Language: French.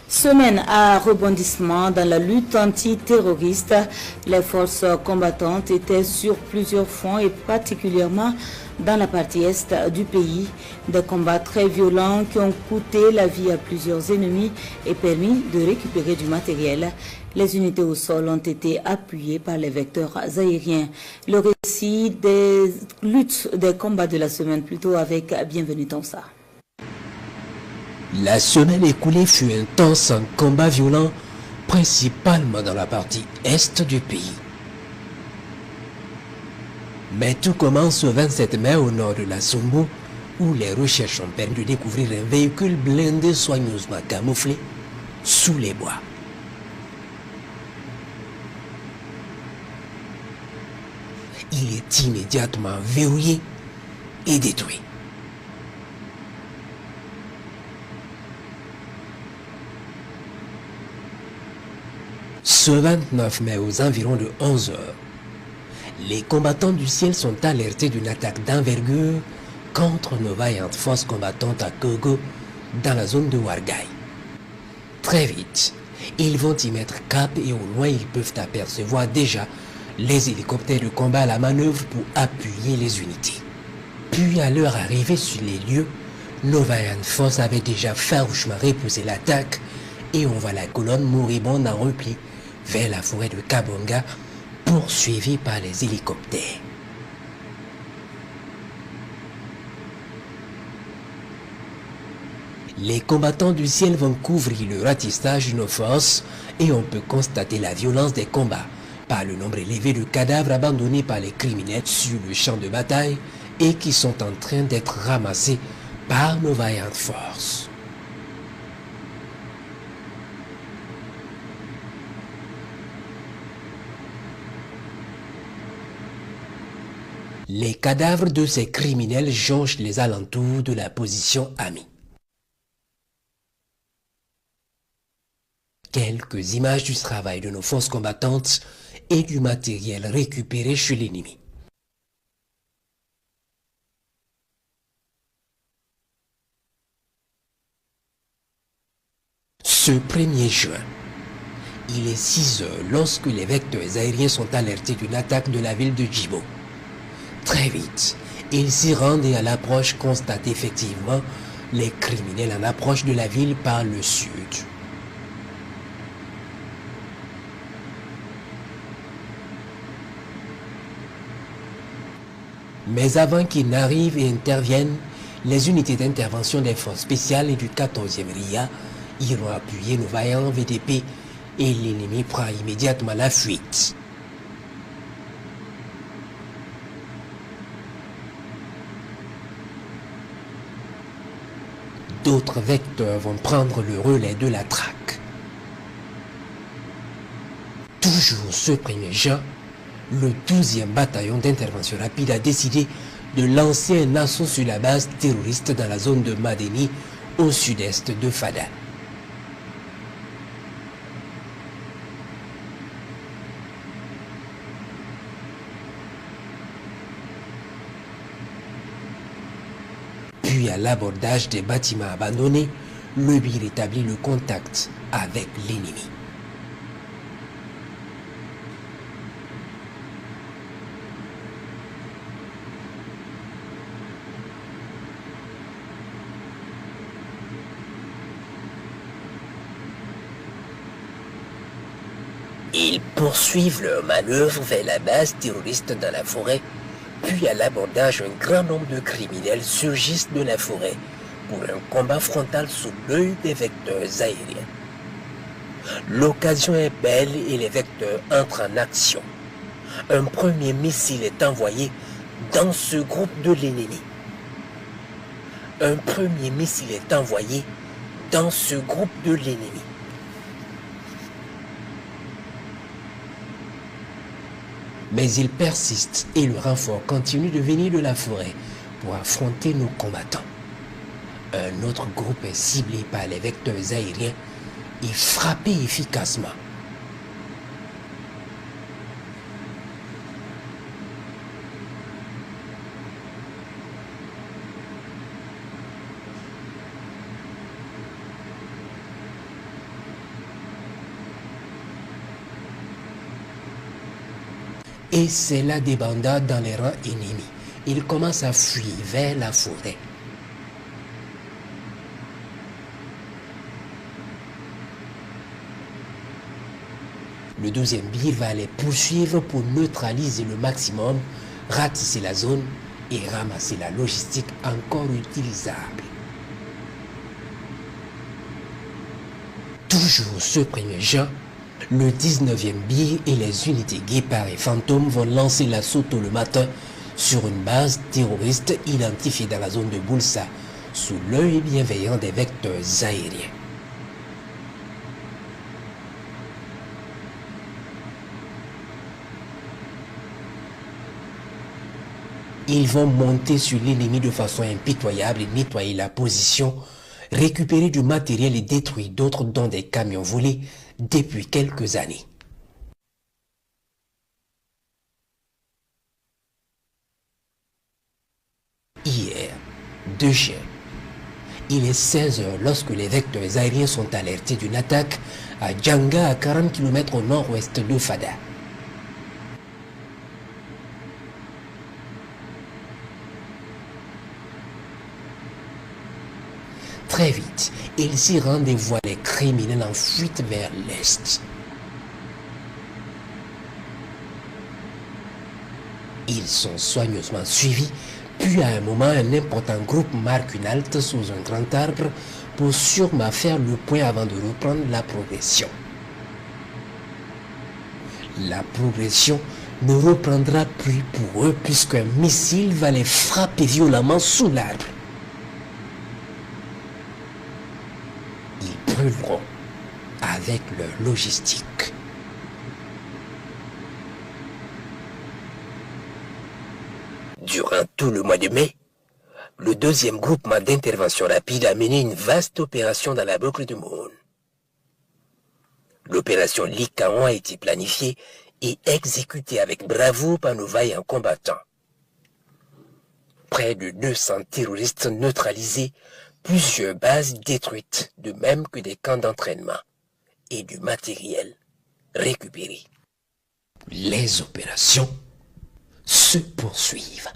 Semaine à rebondissement dans la lutte antiterroriste, les forces combattantes étaient sur plusieurs fronts et particulièrement dans la partie est du pays. Des combats très violents qui ont coûté la vie à plusieurs ennemis et permis de récupérer du matériel. Les unités au sol ont été appuyées par les vecteurs aériens. Le récit des luttes des combats de la semaine plutôt avec Bienvenue Tonsa. La semaine écoulée fut intense en combats violents, principalement dans la partie est du pays. Mais tout commence au 27 mai au nord de la Sombo, où les recherches ont permis de découvrir un véhicule blindé soigneusement camouflé sous les bois. Il est immédiatement verrouillé et détruit. Ce 29 mai aux environs de 11 heures, les combattants du ciel sont alertés d'une attaque d'envergure contre nos vaillantes forces combattantes à Kogo dans la zone de Wargai. Très vite, ils vont y mettre cap et au loin ils peuvent apercevoir déjà les hélicoptères de combat à la manœuvre pour appuyer les unités. Puis à leur arrivée sur les lieux, nos vaillantes forces avaient déjà farouchement repoussé l'attaque et on voit la colonne moribonde en repli vers la forêt de Kabonga, poursuivie par les hélicoptères. Les combattants du ciel vont couvrir le ratissage de nos forces et on peut constater la violence des combats par le nombre élevé de cadavres abandonnés par les criminels sur le champ de bataille et qui sont en train d'être ramassés par nos vaillantes forces. Les cadavres de ces criminels jonchent les alentours de la position amie. Quelques images du travail de nos forces combattantes et du matériel récupéré chez l'ennemi. Ce 1er juin, il est 6 heures lorsque les vecteurs aériens sont alertés d'une attaque de la ville de Djibo. Très vite, ils s'y rendent et à l'approche constatent effectivement les criminels en approche de la ville par le sud. Mais avant qu'ils n'arrivent et interviennent, les unités d'intervention des forces spéciales et du 14e RIA iront appuyer nos vaillants VDP et l'ennemi prend immédiatement la fuite. D'autres vecteurs vont prendre le relais de la traque. Toujours ce 1er juin, le 12e bataillon d'intervention rapide a décidé de lancer un assaut sur la base terroriste dans la zone de Madeni, au sud-est de Fada. Puis à l'abordage des bâtiments abandonnés, le BIR établit le contact avec l'ennemi. Ils poursuivent leur manœuvre vers la base terroriste dans la forêt, puis à l'abordage, un grand nombre de criminels surgissent de la forêt pour un combat frontal sous l'œil des vecteurs aériens. L'occasion est belle et les vecteurs entrent en action. Un premier missile est envoyé dans ce groupe de l'ennemi. Un premier missile est envoyé dans ce groupe de l'ennemi. Mais ils persistent et le renfort continue de venir de la forêt pour affronter nos combattants. Un autre groupe est ciblé par les vecteurs aériens et frappé efficacement. et c'est la débandade dans les rangs ennemis. Ils commencent à fuir vers la forêt. Le 12e BIR va les poursuivre pour neutraliser le maximum, ratisser la zone et ramasser la logistique encore utilisable. Toujours ce 1er juin, le 19e BIR et les unités Guépard et Fantôme vont lancer l'assaut tôt le matin sur une base terroriste identifiée dans la zone de Boulsa, sous l'œil bienveillant des vecteurs aériens. Ils vont monter sur l'ennemi de façon impitoyable et nettoyer la position, récupérer du matériel et détruire d'autres dont des camions volés depuis quelques années. Hier, 2 juin, il est 16 h lorsque les vecteurs aériens sont alertés d'une attaque à Djanga, à 40 km au nord-ouest de Fada. Très vite, ils s'y rendent et voient les criminels en fuite vers l'est. Ils sont soigneusement suivis, puis à un moment, un important groupe marque une halte sous un grand arbre pour sûrement faire le point avant de reprendre la progression. La progression ne reprendra plus pour eux puisqu'un missile va les frapper violemment sous l'arbre. Ils brûleront avec leur logistique. Durant tout le mois de mai, le 2e groupement d'intervention rapide a mené une vaste opération dans la boucle de Moun. L'opération Likaon a été planifiée et exécutée avec bravoure par nos vaillants combattants. Près de 200 terroristes neutralisés, plusieurs bases détruites, de même que des camps d'entraînement et du matériel récupéré. Les opérations se poursuivent.